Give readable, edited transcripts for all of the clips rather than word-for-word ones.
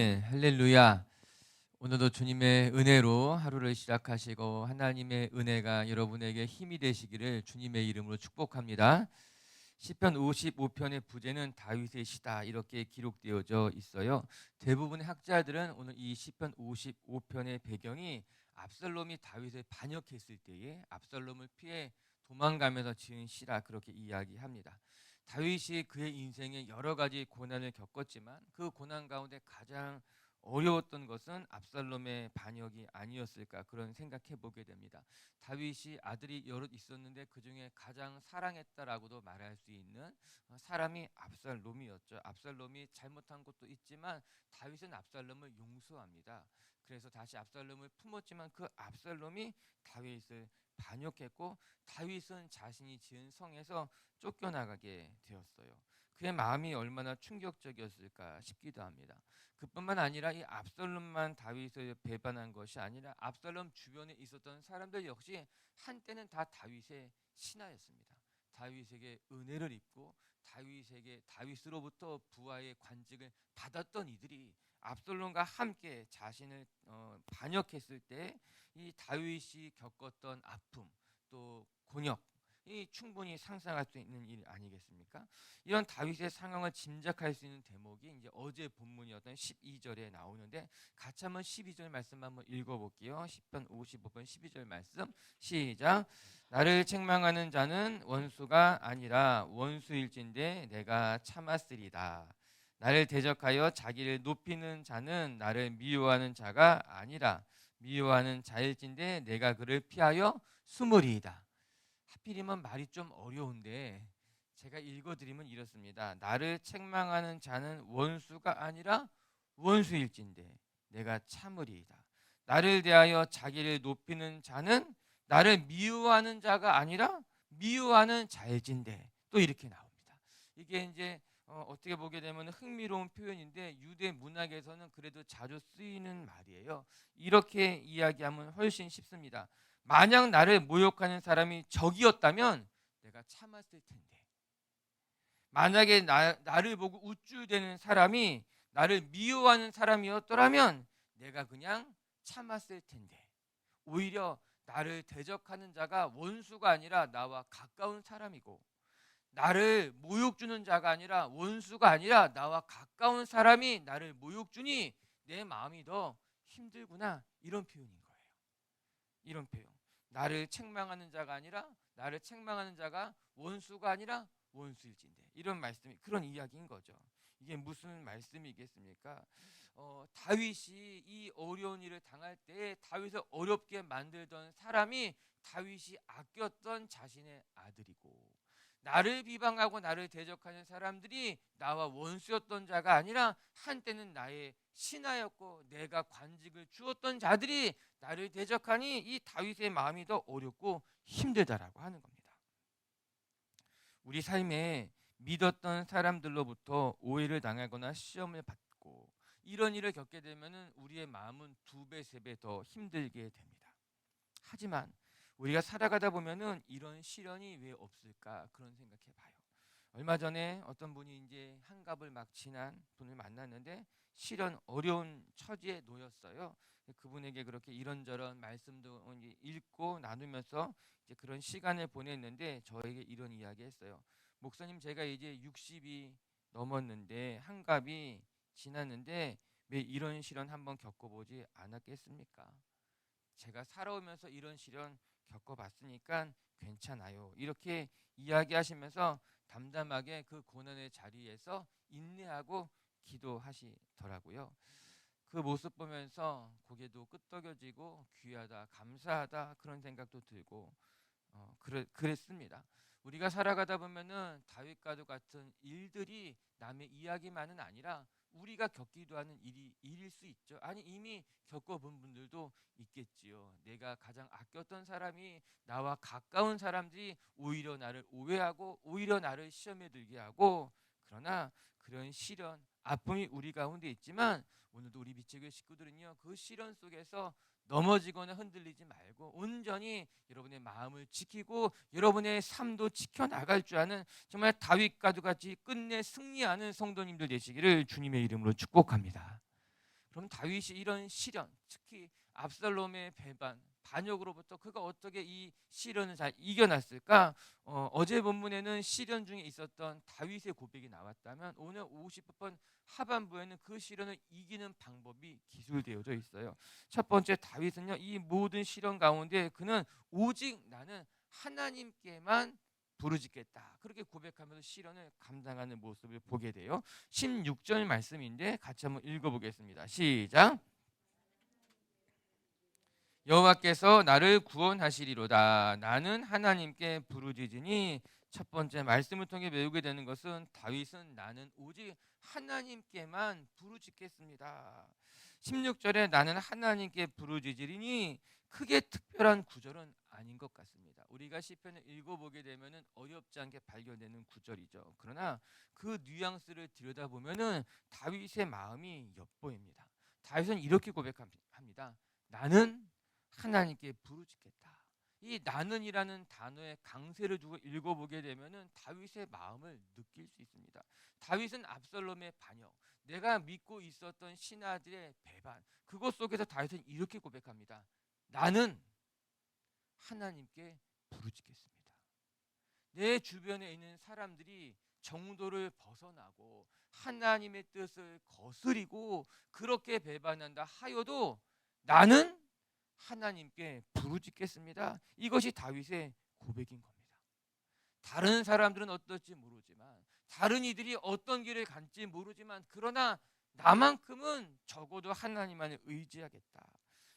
네, 할렐루야. 오늘도 주님의 은혜로 하루를 시작하시고 하나님의 은혜가 여러분에게 힘이 되시기를 주님의 이름으로 축복합니다. 시편 55편의 부제는 다윗의 시다 이렇게 기록되어져 있어요. 대부분의 학자들은 오늘 이 시편 55편의 배경이 압살롬이 다윗을 반역했을 때에 압살롬을 피해 도망가면서 지은 시라 그렇게 이야기합니다. 다윗이 그의 인생에 여러 가지 고난을 겪었지만 그 고난 가운데 가장 어려웠던 것은 압살롬의 반역이 아니었을까 그런 생각해 보게 됩니다. 다윗이 아들이 여럿 있었는데 그 중에 가장 사랑했다라고도 말할 수 있는 사람이 압살롬이었죠. 압살롬이 잘못한 것도 있지만 다윗은 압살롬을 용서합니다. 그래서 다시 압살롬을 품었지만 그 압살롬이 다윗을 반역했고 다윗은 자신이 지은 성에서 쫓겨나가게 되었어요. 그의 마음이 얼마나 충격적이었을까 싶기도 합니다. 그뿐만 아니라 이 압살롬만 다윗을 배반한 것이 아니라 압살롬 주변에 있었던 사람들 역시 한때는 다 다윗의 신하였습니다. 다윗에게 은혜를 입고 다윗으로부터 부하의 관직을 받았던 이들이 압살롬과 함께 자신을 반역했을 때 이 다윗이 겪었던 아픔 또 곤욕 이 충분히 상상할 수 있는 일 아니겠습니까? 이런 다윗의 상황을 짐작할 수 있는 대목이 이제 어제 본문이었던 12절에 나오는데 같이 한번 12절 말씀 한번 읽어볼게요. 10편 55편 12절 말씀 시작. 나를 책망하는 자는 원수가 아니라 원수일진데 내가 참았으리다. 나를 대적하여 자기를 높이는 자는 나를 미워하는 자가 아니라 미워하는 자일진데 내가 그를 피하여 숨으리이다. 하필이면 말이 좀 어려운데 제가 읽어드리면 이렇습니다. 나를 책망하는 자는 원수가 아니라 원수일진데 내가 참으리이다. 나를 대하여 자기를 높이는 자는 나를 미워하는 자가 아니라 미워하는 자일진데 또 이렇게 나옵니다. 이게 이제 어떻게 보게 되면 흥미로운 표현인데 유대 문학에서는 그래도 자주 쓰이는 말이에요. 이렇게 이야기하면 훨씬 쉽습니다. 만약 나를 모욕하는 사람이 적이었다면 내가 참았을 텐데 만약에 나를 보고 우쭐대는 사람이 나를 미워하는 사람이었더라면 내가 그냥 참았을 텐데 오히려 나를 대적하는 자가 원수가 아니라 나와 가까운 사람이고 나를 모욕 주는 자가 아니라 원수가 아니라 나와 가까운 사람이 나를 모욕 주니 내 마음이 더 힘들구나 이런 표현인 거예요. 이런 표현. 나를 책망하는 자가 아니라 나를 책망하는 자가 원수가 아니라 원수일진데 이런 말씀이 그런 이야기인 거죠. 이게 무슨 말씀이겠습니까? 다윗이 이 어려운 일을 당할 때 다윗을 어렵게 만들던 사람이 다윗이 아꼈던 자신의 아들이고 나를 비방하고 나를 대적하는 사람들이 나와 원수였던 자가 아니라 한때는 나의 신하였고 내가 관직을 주었던 자들이 나를 대적하니 이 다윗의 마음이 더 어렵고 힘들다라고 하는 겁니다. 우리 삶에 믿었던 사람들로부터 오해를 당하거나 시험을 받고 이런 일을 겪게 되면 우리의 마음은 2배, 3배 더 힘들게 됩니다. 하지만 우리가 살아가다 보면은 이런 시련이 왜 없을까 그런 생각해 봐요. 얼마 전에 어떤 분이 이제 한갑을 막 지난 분을 만났는데 실은 어려운 처지에 놓였어요. 그분에게 그렇게 이런저런 말씀도 읽고 나누면서 이제 그런 시간을 보냈는데 저에게 이런 이야기했어요. 목사님 제가 이제 60이 넘었는데 한갑이 지났는데 왜 이런 시련 한번 겪어보지 않았겠습니까? 제가 살아오면서 이런 시련 겪어봤으니까 괜찮아요. 이렇게 이야기하시면서 담담하게 그 고난의 자리에서 인내하고 기도하시더라고요. 그 모습 보면서 고개도 끄덕여지고 귀하다, 감사하다 그런 생각도 들고 그랬습니다. 우리가 살아가다 보면은 다윗과도 같은 일들이 남의 이야기만은 아니라 우리가 겪기도 하는 일일 수 있죠. 아니 이미 겪어본 분들도 있겠지요. 내가 가장 아꼈던 사람이 나와 가까운 사람들이 오히려 나를 오해하고 오히려 나를 시험에 들게 하고 그러나 그런 시련, 아픔이 우리 가운데 있지만 오늘도 우리 비치교회 식구들은요 그 시련 속에서 넘어지거나 흔들리지 말고 온전히 여러분의 마음을 지키고 여러분의 삶도 지켜나갈 줄 아는 정말 다윗과도 같이 끝내 승리하는 성도님들 되시기를 주님의 이름으로 축복합니다. 그럼 다윗이 이런 시련, 특히 압살롬의 배반, 반역으로부터 그가 어떻게 이 시련을 잘 이겨났을까? 어제 본문에는 시련 중에 있었던 다윗의 고백이 나왔다면 오늘 50번 하반부에는 그 시련을 이기는 방법이 기술되어져 있어요. 첫 번째, 다윗은요, 이 모든 시련 가운데 그는 오직 나는 하나님께만 부르짖겠다, 그렇게 고백하면서 시련을 감당하는 모습을 보게 돼요. 16절 말씀인데 같이 한번 읽어보겠습니다. 시작. 여호와께서 나를 구원하시리로다. 나는 하나님께 부르짖으니. 첫 번째 말씀을 통해 배우게 되는 것은 다윗은 나는 오직 하나님께만 부르짖겠습니다. 16절에 나는 하나님께 부르짖으리니 크게 특별한 구절은 아닌 것 같습니다. 우리가 시편을 읽어보게 되면 어렵지 않게 발견되는 구절이죠. 그러나 그 뉘앙스를 들여다보면 다윗의 마음이 엿보입니다. 다윗은 이렇게 고백합니다. 나는 하나님께 부르짖겠다. 이 나는이라는 단어에 강세를 두고 읽어보게 되면은 다윗의 마음을 느낄 수 있습니다. 다윗은 압살롬의 반역, 내가 믿고 있었던 신하들의 배반, 그것 속에서 다윗은 이렇게 고백합니다. 나는 하나님께 부르짖겠습니다. 내 주변에 있는 사람들이 정도를 벗어나고 하나님의 뜻을 거스리고 그렇게 배반한다 하여도 나는 하나님께 부르짖겠습니다. 이것이 다윗의 고백인 겁니다. 다른 사람들은 어떨지 모르지만, 다른 이들이 어떤 길을 갈지 모르지만, 그러나 나만큼은 적어도 하나님만을 의지하겠다.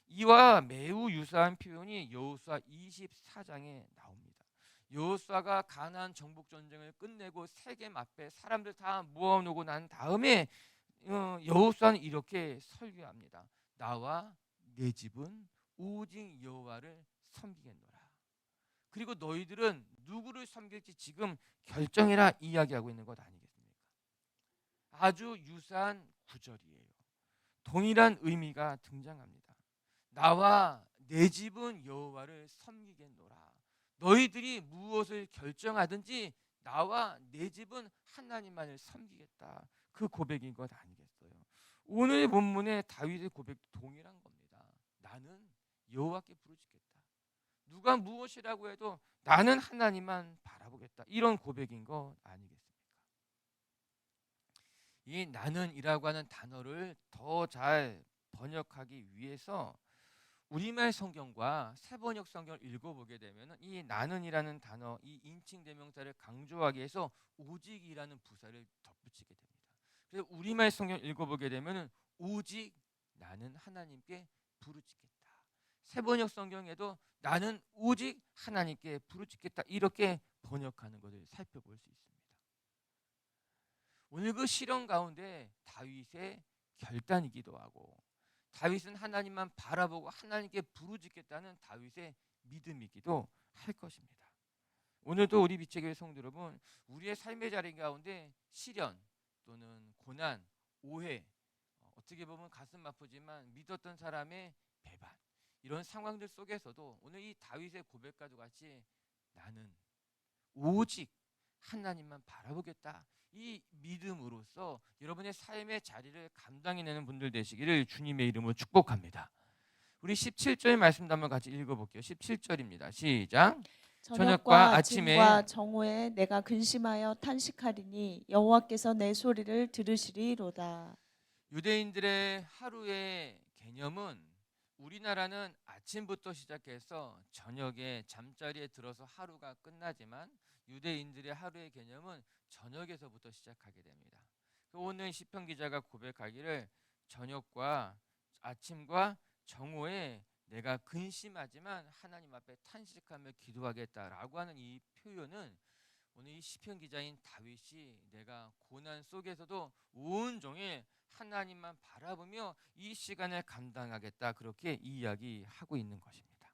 이와 매우 유사한 표현이 여호수아 24장에 나옵니다. 여호수아가 가나안 정복 전쟁을 끝내고 세겜 앞에 사람들 다 모아놓고 난 다음에 여호수아는 이렇게 설교합니다. 나와 내 집은 오직 여호와를 섬기겠노라. 그리고 너희들은 누구를 섬길지 지금 결정해라, 이야기하고 있는 것 아니겠습니까? 아주 유사한 구절이에요. 동일한 의미가 등장합니다. 나와 내 집은 여호와를 섬기겠노라. 너희들이 무엇을 결정하든지 나와 내 집은 하나님만을 섬기겠다. 그 고백인 것 아니겠어요? 오늘 본문의 다윗의 고백도 동일한 겁니다. 나는 여호와께 부르짖겠다. 누가 무엇이라고 해도 나는 하나님만 바라보겠다. 이런 고백인 것 아니겠습니까? 이 나는이라고 하는 단어를 더 잘 번역하기 위해서 우리말 성경과 세번역 성경을 읽어보게 되면 이 나는이라는 단어, 이 인칭 대명사를 강조하기 위해서 오직이라는 부사를 덧붙이게 됩니다. 그래서 우리말 성경 읽어보게 되면 오직 나는 하나님께 부르짖겠다. 세번역 성경에도 나는 오직 하나님께 부르짖겠다, 이렇게 번역하는 것을 살펴볼 수 있습니다. 오늘 그 시련 가운데 다윗의 결단이기도 하고, 다윗은 하나님만 바라보고 하나님께 부르짖겠다는 다윗의 믿음이기도 할 것입니다. 오늘도 우리 빛의 성도 여러분, 우리의 삶의 자리 가운데 시련 또는 고난, 오해, 어떻게 보면 가슴 아프지만 믿었던 사람의 배반, 이런 상황들 속에서도 오늘 이 다윗의 고백과도 같이 나는 오직 하나님만 바라보겠다, 이 믿음으로써 여러분의 삶의 자리를 감당해내는 분들 되시기를 주님의 이름으로 축복합니다. 우리 17절 말씀도 한번 같이 읽어볼게요. 17절입니다. 시작. 저녁과 아침과 정오에 내가 근심하여 탄식하리니 여호와께서 내 소리를 들으시리로다. 유대인들의 하루의 개념은, 우리나라는 아침부터 시작해서 저녁에 잠자리에 들어서 하루가 끝나지만 유대인들의 하루의 개념은 저녁에서부터 시작하게 됩니다. 오늘 시편 기자가 고백하기를 저녁과 아침과 정오에 내가 근심하지만 하나님 앞에 탄식하며 기도하겠다라고 하는 이 표현은 오늘 이 시편 기자인 다윗이 내가 고난 속에서도 온종일 하나님만 바라보며 이 시간을 감당하겠다, 그렇게 이야기하고 있는 것입니다.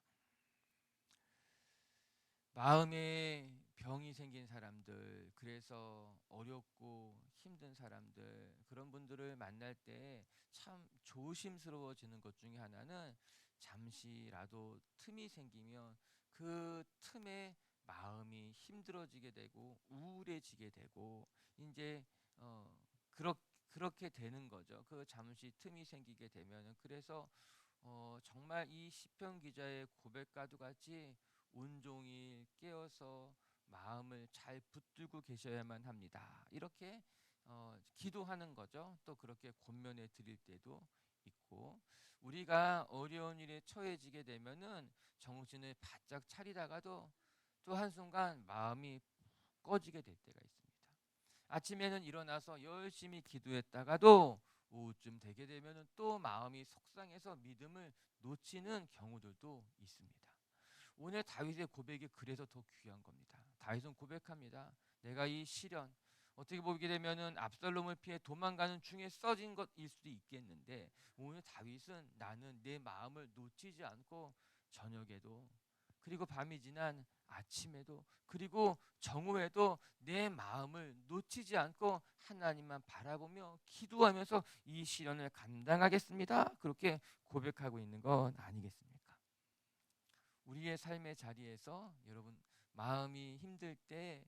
마음에 병이 생긴 사람들, 그래서 어렵고 힘든 사람들, 그런 분들을 만날 때 참 조심스러워지는 것 중에 하나는 잠시라도 틈이 생기면 그 틈에 마음이 힘들어지게 되고 우울해지게 되고 이제 그렇게 되는 거죠. 그 잠시 틈이 생기게 되면은. 그래서 정말 이 시편 기자의 고백과도 같이 온종일 깨어서 마음을 잘 붙들고 계셔야만 합니다. 이렇게 기도하는 거죠. 또 그렇게 권면해 드릴 때도 있고, 우리가 어려운 일에 처해지게 되면은 정신을 바짝 차리다가도 또 한순간 마음이 꺼지게 될 때가 있습니다. 아침에는 일어나서 열심히 기도했다가도 오후쯤 되게 되면은 또 마음이 속상해서 믿음을 놓치는 경우들도 있습니다. 오늘 다윗의 고백이 그래서 더 귀한 겁니다. 다윗은 고백합니다. 내가 이 시련, 어떻게 보게 되면은 압살롬을 피해 도망가는 중에 써진 것일 수도 있겠는데, 오늘 다윗은 나는 내 마음을 놓치지 않고 저녁에도, 그리고 밤이 지난 아침에도, 그리고 정오에도 내 마음을 놓치지 않고 하나님만 바라보며 기도하면서 이 시련을 감당하겠습니다. 그렇게 고백하고 있는 건 아니겠습니까? 우리의 삶의 자리에서 여러분, 마음이 힘들 때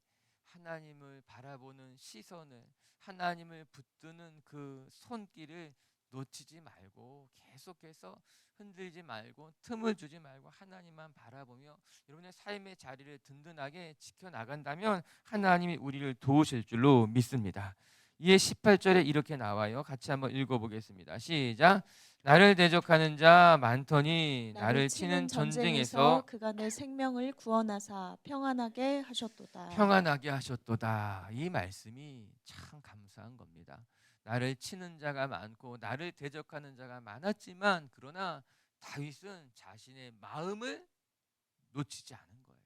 하나님을 바라보는 시선을, 하나님을 붙드는 그 손길을 놓치지 말고 계속해서 흔들지 말고 틈을 주지 말고 하나님만 바라보며 여러분의 삶의 자리를 든든하게 지켜나간다면 하나님이 우리를 도우실 줄로 믿습니다. 이에 18절에 이렇게 나와요. 같이 한번 읽어보겠습니다. 시작. 나를 대적하는 자 많더니 나를 치는 전쟁에서 그가 내 생명을 구원하사 평안하게 하셨도다. 평안하게 하셨도다. 이 말씀이 참 감사한 겁니다. 나를 치는 자가 많고 나를 대적하는 자가 많았지만, 그러나 다윗은 자신의 마음을 놓치지 않은 거예요.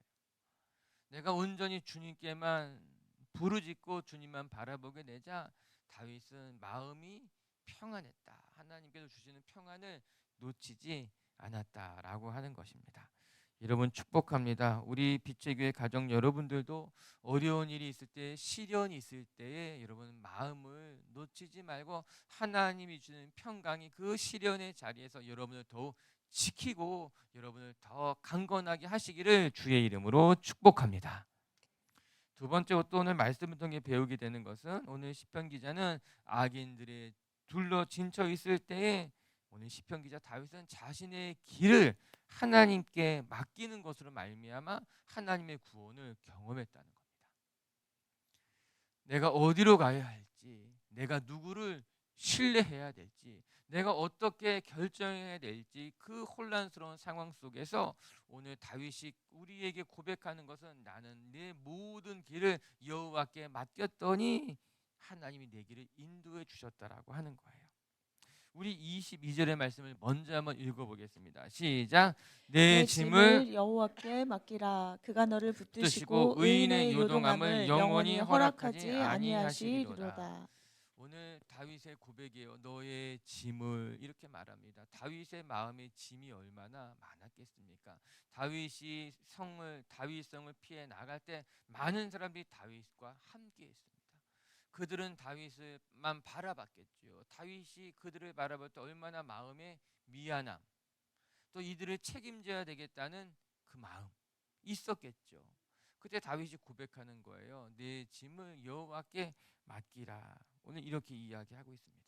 내가 온전히 주님께만 부르짖고 주님만 바라보게 되자 다윗은 마음이 평안했다. 하나님께서 주시는 평안을 놓치지 않았다라고 하는 것입니다. 여러분 축복합니다. 우리 빛의 교회 가정 여러분들도 어려운 일이 있을 때, 시련이 있을 때에 여러분 마음을 놓치지 말고 하나님이 주는 평강이 그 시련의 자리에서 여러분을 더욱 지키고 여러분을 더 강건하게 하시기를 주의 이름으로 축복합니다. 두 번째, 또 오늘 말씀을 통해 배우게 되는 것은, 오늘 시편 기자는 악인들의 둘러 진쳐 있을 때에 오늘 시편 기자 다윗은 자신의 길을 하나님께 맡기는 것으로 말미암아 하나님의 구원을 경험했다는 겁니다. 내가 어디로 가야 할지, 내가 누구를 신뢰해야 될지, 내가 어떻게 결정해야 될지, 그 혼란스러운 상황 속에서 오늘 다윗이 우리에게 고백하는 것은, 나는 내 모든 길을 여호와께 맡겼더니 하나님이 내 길을 인도해 주셨다라고 하는 거예요. 우리 22절의 말씀을 먼저 한번 읽어보겠습니다. 시작. 내 짐을 여호와께 맡기라. 그가 너를 붙드시고 붙드시고 의인의 요동함을 영원히 허락하지 아니하시리로다. 오늘 다윗의 고백이에요. 너의 짐을, 이렇게 말합니다. 다윗의 마음에 짐이 얼마나 많았겠습니까? 다윗성을 피해 나갈 때 많은 사람들이 다윗과 함께했습니다. 그들은 다윗을만 바라봤겠죠. 다윗이 그들을 바라볼 때 얼마나 마음에 미안함, 또 이들을 책임져야 되겠다는 그 마음 있었겠죠. 그때 다윗이 고백하는 거예요. 내 짐을 여호와께 맡기라. 오늘 이렇게 이야기하고 있습니다.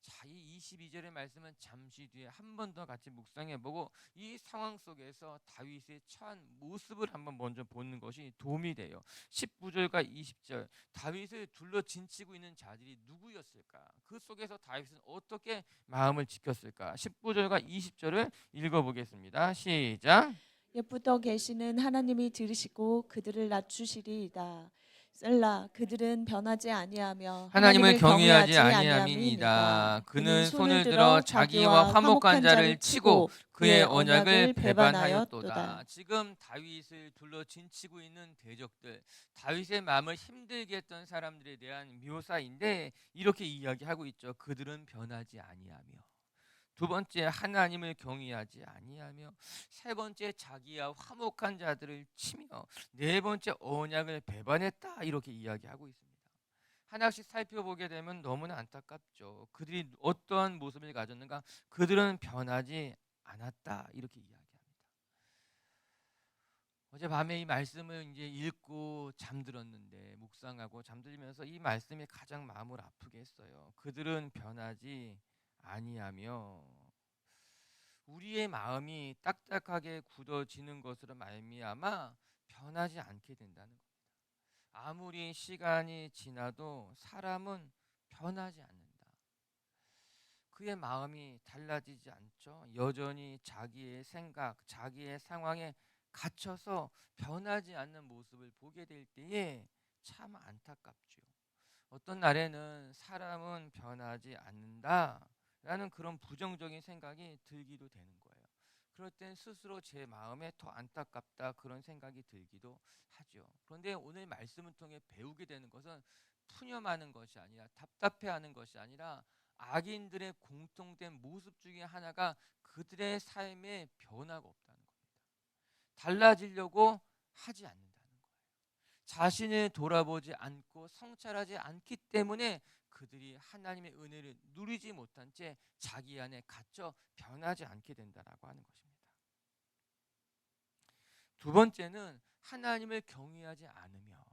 자, 이 22절의 말씀은 잠시 뒤에 한 번 더 같이 묵상해보고 이 상황 속에서 다윗의 처한 모습을 한번 먼저 보는 것이 도움이 돼요. 19절과 20절, 다윗을 둘러 진치고 있는 자들이 누구였을까? 그 속에서 다윗은 어떻게 마음을 지켰을까? 19절과 20절을 읽어보겠습니다. 시작. 옛부터 계시는 하나님이 들으시고 그들을 낮추시리이다. 셀라. 그들은 변하지 아니하며 하나님을 경외하지 아니함이니이다. 그는 손을 들어 자기와 화목한 자를 치고 그의 언약을 배반하였도다. 지금 다윗을 둘러 진치고 있는 대적들, 다윗의 마음을 힘들게 했던 사람들에 대한 묘사인데 이렇게 이야기하고 있죠. 그들은 변하지 아니하며, 두 번째 하나님을 경외하지 아니하며, 세 번째 자기와 화목한 자들을 치며, 네 번째 언약을 배반했다, 이렇게 이야기하고 있습니다. 하나씩 살펴보게 되면 너무나 안타깝죠. 그들이 어떠한 모습을 가졌는가? 그들은 변하지 않았다, 이렇게 이야기합니다. 어젯밤에 이 말씀을 이제 읽고 잠들었는데, 묵상하고 잠들면서 이 말씀이 가장 마음을 아프게 했어요. 그들은 변하지 아니하며. 우리의 마음이 딱딱하게 굳어지는 것으로 말미암아 변하지 않게 된다는 겁니다. 아무리 시간이 지나도 사람은 변하지 않는다. 그의 마음이 달라지지 않죠. 여전히 자기의 생각, 자기의 상황에 갇혀서 변하지 않는 모습을 보게 될 때에 참 안타깝죠. 어떤 날에는 사람은 변하지 않는다라는 그런 부정적인 생각이 들기도 되는 거예요. 그럴 땐 스스로 제 마음에 더 안타깝다 그런 생각이 들기도 하죠. 그런데 오늘 말씀을 통해 배우게 되는 것은 푸념하는 것이 아니라, 답답해하는 것이 아니라, 악인들의 공통된 모습 중에 하나가 그들의 삶에 변화가 없다는 겁니다. 달라지려고 하지 않는다는 거예요. 자신을 돌아보지 않고 성찰하지 않기 때문에 그들이 하나님의 은혜를 누리지 못한 채 자기 안에 갇혀 변하지 않게 된다라고 하는 것입니다. 두 번째는 하나님을 경외하지 않으며.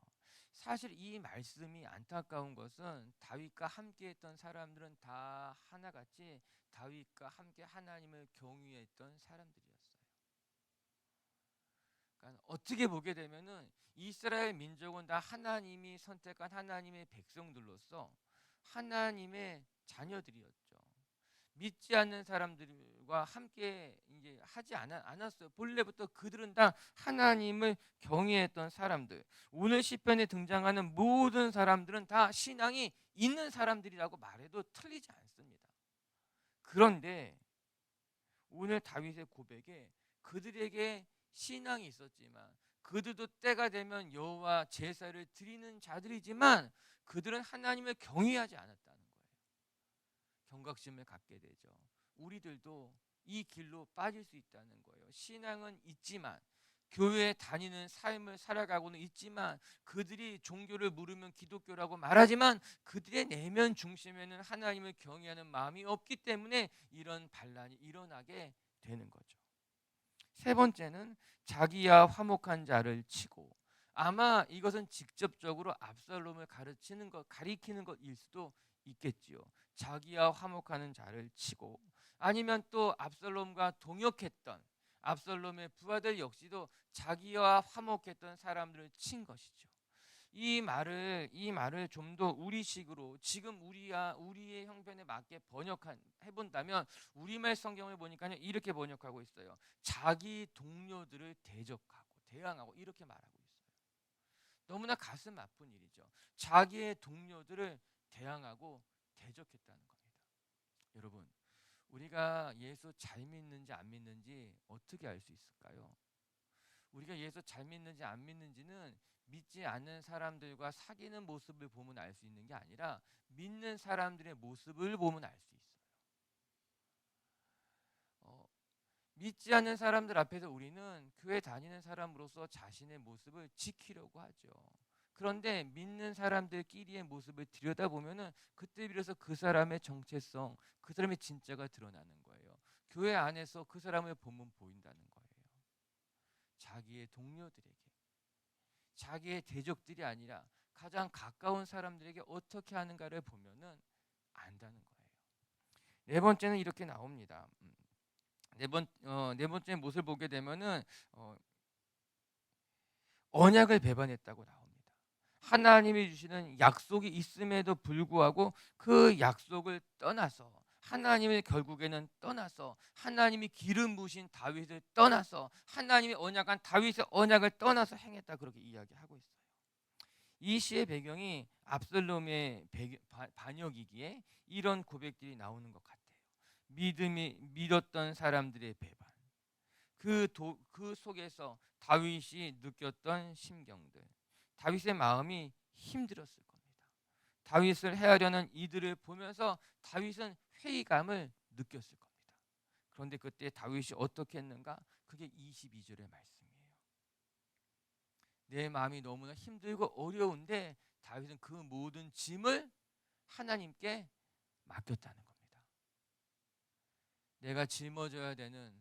사실 이 말씀이 안타까운 것은 다윗과 함께했던 사람들은 다 하나같이 다윗과 함께 하나님을 경외했던 사람들이었어요. 그러니까 어떻게 보게 되면은 이스라엘 민족은 다 하나님이 선택한 하나님의 백성들로서 하나님의 자녀들이었죠. 믿지 않는 사람들과 함께 이제 하지 않았어요. 본래부터 그들은 다 하나님을 경외했던 사람들. 오늘 시편에 등장하는 모든 사람들은 다 신앙이 있는 사람들이라고 말해도 틀리지 않습니다. 그런데 오늘 다윗의 고백에 그들에게 신앙이 있었지만, 그들도 때가 되면 여호와 제사를 드리는 자들이지만 그들은 하나님을 경외하지 않았다는 거예요. 경각심을 갖게 되죠. 우리들도 이 길로 빠질 수 있다는 거예요. 신앙은 있지만, 교회에 다니는 삶을 살아가고는 있지만, 그들이 종교를 물으면 기독교라고 말하지만 그들의 내면 중심에는 하나님을 경외하는 마음이 없기 때문에 이런 반란이 일어나게 되는 거죠. 세 번째는 자기야 화목한 자를 치고. 아마 이것은 직접적으로 압살롬을 가리키는 것일 수도 있겠지요. 자기야 화목하는 자를 치고, 아니면 또 압살롬과 동역했던 압살롬의 부하들 역시도 자기와 화목했던 사람들을 친 것이죠. 이 말을 좀 더 우리식으로, 지금 우리의 형편에 맞게 번역해 본다면, 우리말 성경을 보니까요 이렇게 번역하고 있어요. 자기 동료들을 대적하고 대항하고, 이렇게 말하고 있어요. 너무나 가슴 아픈 일이죠. 자기의 동료들을 대항하고 대적했다는 겁니다. 여러분, 우리가 예수 잘 믿는지 안 믿는지 어떻게 알 수 있을까요? 우리가 예수 잘 믿는지 안 믿는지는 믿지 않는 사람들과 사귀는 모습을 보면 알 수 있는 게 아니라, 믿는 사람들의 모습을 보면 알 수 있어요. 믿지 않는 사람들 앞에서 우리는 교회 다니는 사람으로서 자신의 모습을 지키려고 하죠. 그런데 믿는 사람들끼리의 모습을 들여다보면은 그때 비로소 그 사람의 정체성, 그 사람의 진짜가 드러나는 거예요. 교회 안에서 그 사람을 보면 보인다는 거예요. 자기의 동료들에게, 자기의 대적들이 아니라 가장 가까운 사람들에게 어떻게 하는가를 보면은 안다는 거예요. 네 번째는 이렇게 나옵니다. 네 번째 무엇을 보게 되면은 언약을 배반했다고 나옵니다. 하나님이 주시는 약속이 있음에도 불구하고 그 약속을 떠나서, 하나님을 결국에는 떠나서, 하나님이 기름 부으신 다윗을 떠나서, 하나님이 언약한 다윗의 언약을 떠나서 행했다, 그렇게 이야기하고 있어요. 이 시의 배경이 압살롬의 반역이기에 이런 고백들이 나오는 것 같아요. 믿었던 사람들의 배반, 그 속에서 다윗이 느꼈던 심경들, 다윗의 마음이 힘들었을 겁니다. 다윗을 해하려는 이들을 보면서 다윗은 회의감을 느꼈을 겁니다. 그런데 그때 다윗이 어떻게 했는가? 그게 22절의 말씀이에요. 내 마음이 너무나 힘들고 어려운데 다윗은 그 모든 짐을 하나님께 맡겼다는 겁니다. 내가 짊어져야 되는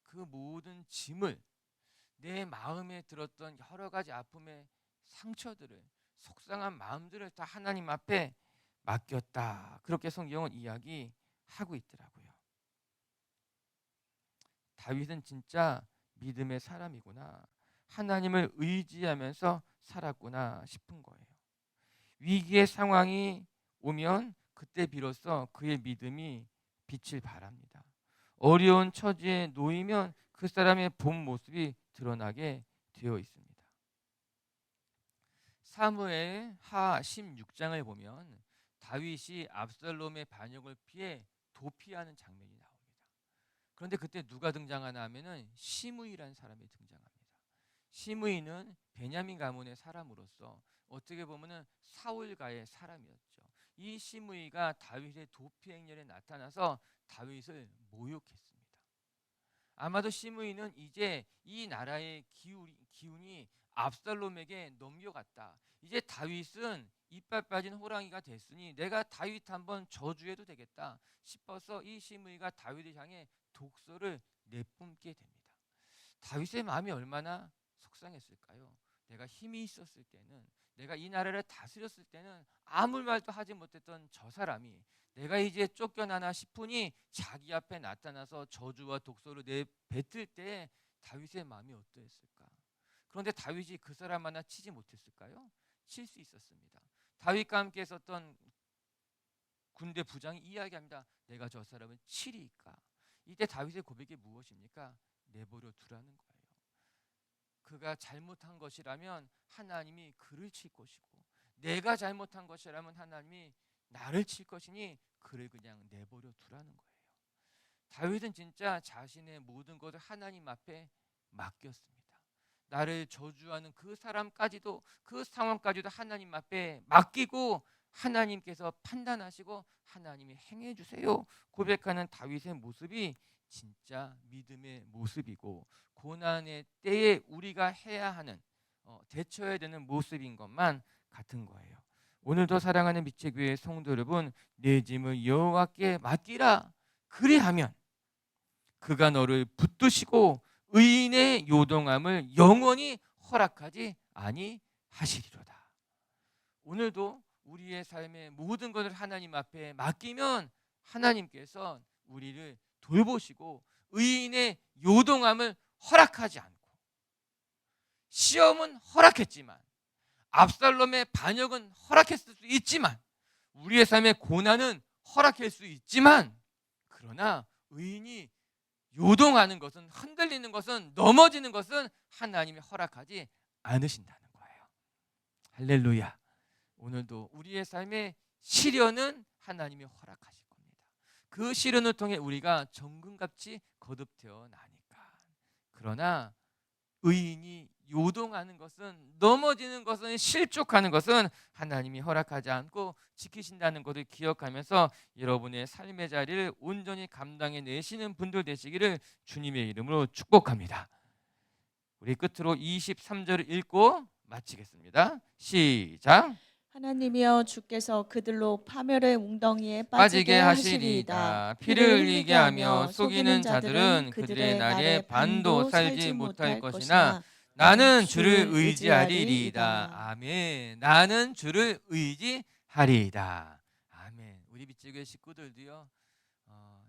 그 모든 짐을, 내 마음에 들었던 여러 가지 아픔의 상처들을, 속상한 마음들을 다 하나님 앞에 맡겼다. 그렇게 성경은 이야기하고 있더라고요. 다윗은 진짜 믿음의 사람이구나, 하나님을 의지하면서 살았구나 싶은 거예요. 위기의 상황이 오면 그때 비로소 그의 믿음이 빛을 발합니다. 어려운 처지에 놓이면 그 사람의 본 모습이 드러나게 되어 있습니다. 사무엘 하 16장을 보면 다윗이 압살롬의 반역을 피해 도피하는 장면이 나옵니다. 그런데 그때 누가 등장하나 하면은 시므이라는 사람이 등장합니다. 시므이는 베냐민 가문의 사람으로서 어떻게 보면은 사울가의 사람이었죠. 이 시므이가 다윗의 도피 행렬에 나타나서 다윗을 모욕했습니다. 아마도 시므이는 이제 이 나라의 기운이 압살롬에게 넘겨갔다. 이제 다윗은 이빨 빠진 호랑이가 됐으니 내가 다윗 한번 저주해도 되겠다 싶어서 이 시므이가 다윗을 향해 독소를 내뿜게 됩니다. 다윗의 마음이 얼마나 속상했을까요? 내가 힘이 있었을 때는, 내가 이 나라를 다스렸을 때는 아무 말도 하지 못했던 저 사람이 내가 이제 쫓겨나나 싶으니 자기 앞에 나타나서 저주와 독소를 내뱉을 때 다윗의 마음이 어떠했을까? 그런데 다윗이 그 사람 하나 치지 못했을까요? 칠 수 있었습니다. 다윗과 함께 있었던 군대 부장이 이야기합니다. 내가 저 사람을 치리까? 이때 다윗의 고백이 무엇입니까? 내버려 두라는 거예요. 그가 잘못한 것이라면 하나님이 그를 칠 것이고, 내가 잘못한 것이라면 하나님이 나를 칠 것이니 그를 그냥 내버려 두라는 거예요. 다윗은 진짜 자신의 모든 것을 하나님 앞에 맡겼습니다. 나를 저주하는 그 사람까지도, 그 상황까지도 하나님 앞에 맡기고 하나님께서 판단하시고 하나님이 행해 주세요 고백하는 다윗의 모습이 진짜 믿음의 모습이고, 고난의 때에 우리가 해야 하는, 대처해야 되는 모습인 것만 같은 거예요. 오늘도 사랑하는 빛의 교회 성도 여러분, 내 짐을 여호와께 맡기라. 그리하면 그가 너를 붙드시고 의인의 요동함을 영원히 허락하지 아니하시리로다. 오늘도 우리의 삶의 모든 것을 하나님 앞에 맡기면 하나님께서 우리를 돌보시고 의인의 요동함을 허락하지 않고, 시험은 허락했지만, 압살롬의 반역은 허락했을 수 있지만, 우리의 삶의 고난은 허락할 수 있지만, 그러나 의인이 요동하는 것은, 흔들리는 것은, 넘어지는 것은 하나님이 허락하지 않으신다는 거예요. 할렐루야. 오늘도 우리의 삶의 시련은 하나님이 허락하실 겁니다. 그 시련을 통해 우리가 정금같이 거듭되어 나니까. 그러나 의인이 요동하는 것은, 넘어지는 것은, 실족하는 것은 하나님이 허락하지 않고 지키신다는 것을 기억하면서 여러분의 삶의 자리를 온전히 감당해 내시는 분들 되시기를 주님의 이름으로 축복합니다. 우리 끝으로 23절을 읽고 마치겠습니다. 시작. 하나님이여 주께서 그들로 파멸의 웅덩이에 빠지게 빠지게 하시리이다. 하시리이다. 피를 흘리게 하며 속이는 자들은 그들의 날에 반도 살지 못할 것이나 나는 주를 의지하리이다. 아멘. 나는 주를 의지하리이다. 아멘. 우리 빛의 식구들도요,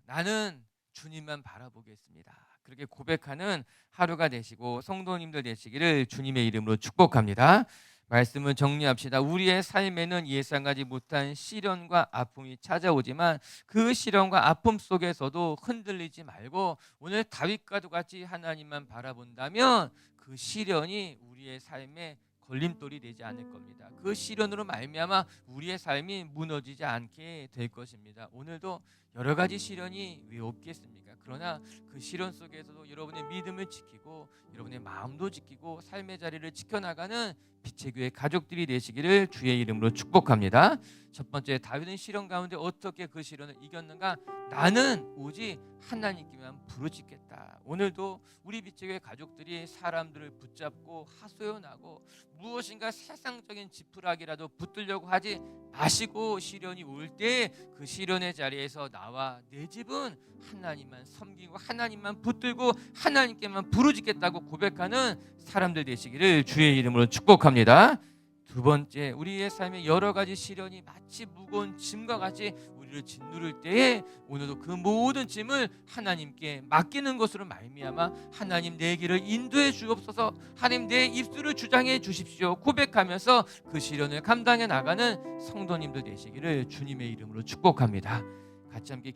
나는 주님만 바라보겠습니다. 그렇게 고백하는 하루가 되시고 성도님들 되시기를 주님의 이름으로 축복합니다. 말씀을 정리합시다. 우리의 삶에는 예상하지 못한 시련과 아픔이 찾아오지만 그 시련과 아픔 속에서도 흔들리지 말고 오늘 다윗과도 같이 하나님만 바라본다면 그 시련이 우리의 삶에 걸림돌이 되지 않을 겁니다. 그 시련으로 말미암아 우리의 삶이 무너지지 않게 될 것입니다. 오늘도 여러 가지 시련이 왜 없겠습니까? 그러나 그 시련 속에서도 여러분의 믿음을 지키고 여러분의 마음도 지키고 삶의 자리를 지켜나가는 빛의 교회 가족들이 되시기를 주의 이름으로 축복합니다. 첫 번째, 다윗은 시련 가운데 어떻게 그 시련을 이겼는가? 나는 오직 하나님께만 부르짖겠다. 오늘도 우리 빛의 가족들이 사람들을 붙잡고 하소연하고 무엇인가 세상적인 지푸라기라도 붙들려고 하지 마시고 시련이 올 때 그 시련의 자리에서 나와 내 집은 하나님만 섬기고 하나님만 붙들고 하나님께만 부르짖겠다고 고백하는 사람들 되시기를 주의 이름으로 축복합니다. 두 번째, 우리의 삶에 여러 가지 시련이 마치 무거운 짐과 같이 우리를 짓누를 때에 오늘도 그 모든 짐을 하나님께 맡기는 것으로 말미암아 하나님 내 길을 인도해 주옵소서, 하나님 내 입술을 주장해 주십시오 고백하면서 그 시련을 감당해 나가는 성도님들 되시기를 주님의 이름으로 축복합니다. 같이 함께